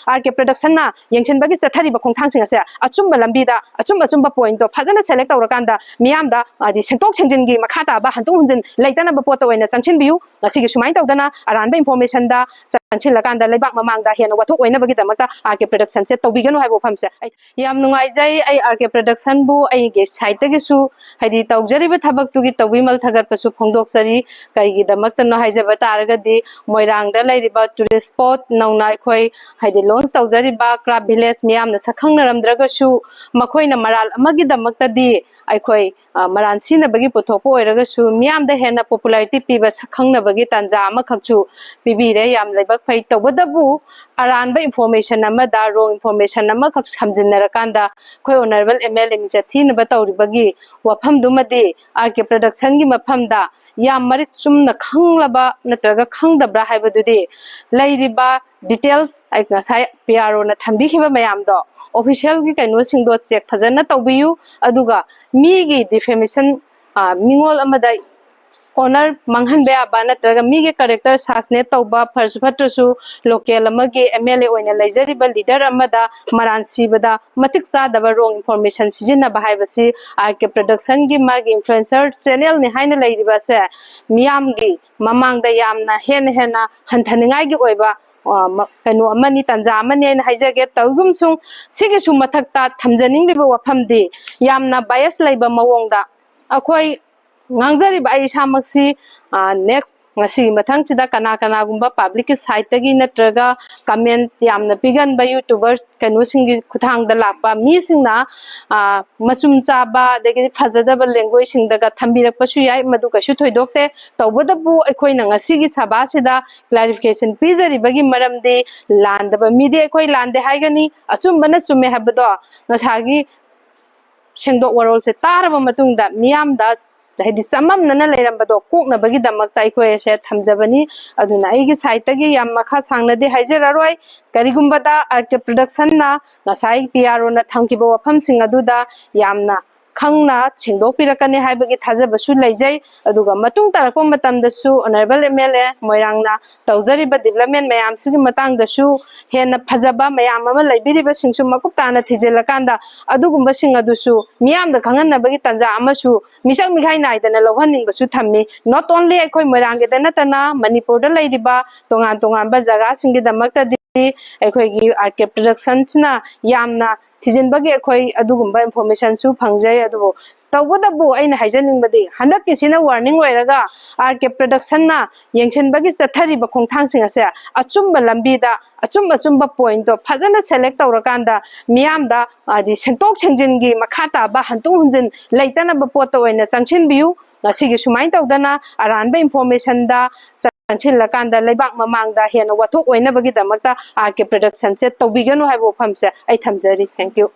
RK production na yengsinbagi chathariba khongthang ase achumba lambi da achumba point to phajana select tawrakanda miyam da di sengdok-sengjil gi makha ta ba hantung hunjin leitana ba pot oina changsinbiyu ngasi gi sumai tawdana aranba information da changsinlakanda leibak mamangda hena wathok oina bagi damakta RK production se tawbiganu haibo famse yam nungai jai ai RK production bu ai ge site gi su haidi tawjariba thabak tu gi tawbimal thagat pasu phongdoksari kai gi damakta no haijaba taragadi moirang da leiriba tourist spot nauna khoi haidi launch tawjariba craft village miyam na sakhangnaramdraga su makhoi na maral amagi damakta di ai khoi maran sina bagi puthokpo oiraga su miyam da hena popularity piba sakhangna bagi tanja ama khakchu pibi re yam leibak phai tawbadabu aranba information ama da wrong information ama khak samjinnarakanda khoi honorable MLA mi chathina ba tawribagi wafam dumadi RK production gi mafam da yam marik chumna khanglaba natraga khangdabra haibadudi leiriba details ai ngasai PRO na thambi khiba mayam do official gi kaino singdo check phajana tawbiyu aduga mi gi defamation mingol amada honor manghan be aba natraga mi gi character sasne tawba farsu phatrasu local amagi MLA oina leijariba leader amada maran sibada matik sadaba wrong information sijina bahaibasi RK production gi magi influencer channel ni haina leiriba se miyam gi mamangda yamna hena hanthaningai gi oiba kanu amani tanja amani na haijage tawgum sung sigi su mathakta thamjaning liba wafamdi yamna bias laiba mawongda akhoi ngangjari ba ai samaksi next ngasi mathang chida kana gumba public site gi natraga comment yamna pigan ba youtuber kanu singi khuthang da lakpa mi singna machum chaba degi phajada ba language singdaga thambirak pasu yai madu kasu thoidokte tawbadabu ekhoi na ngasi gi sabha sida clarification pizari bagi maramde landaba mide ekhoi lande haigani achumba na chume habado ngasagi sengdok warol se taraba matungda miyam da haidi samam nana leirambado kokna bagi damakta ekhoi se thamjabani aduna aigi site gi yam makha sangna de haijeraroi karigumbada RK production na ngasai PRO na thangkiba wafam sing aduda yamna khangna sengdokpirakani haibagi thajabasu leijai aduga matung tarakpa matamdasu honorable MLA moirangna tawjariba development mayam sigi matangdasu hena phajaba mayam ama leibiriba singsu makup tana thijelakanda adugumba sing adusu miyamda khanganabagi tanja amasu misak mikhai naidana lohanningbasu thammi not only ekhoi moirangge dana tana manipur da leiriba tongan ba jaga singi damakta di ekhoi gi RK production china yamna thijinbagi ekhoi adugumba information su phangjai adu tawbadabu aina haijanningbadi handakki sina warning oiraga RK production na yengsinbagi chathariba khongthang sing ase achumba lambi da achumba point to phajana select tawrakanda miyam da di sengdok-sengjil gi makha ta ba hantung hunjin leitana ba pot oina changsinbiyu ngasi gi sumai tawdana aranba information da changsinlakanda leibak mamangda hena wathok oina bagi damakta RK production se tawbiganu haibo famse ai thamjari thank you